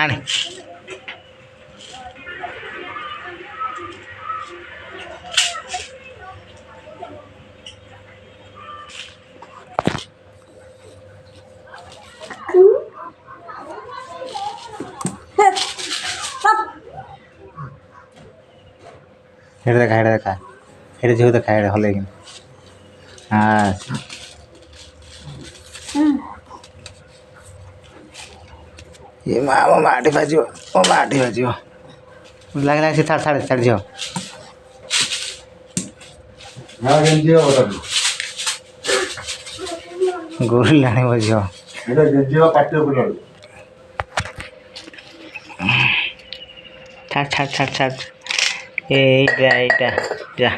ଆଣେ हेड देखा हेड झील देखा हेड हल हाँ ये मो माटी बाज मो माटी बाज लगे लगे छाड़ छाड़ छाड़ झील गोरी लाने वो झील छाड़ छाड़ छाड़ छाड़ ये जा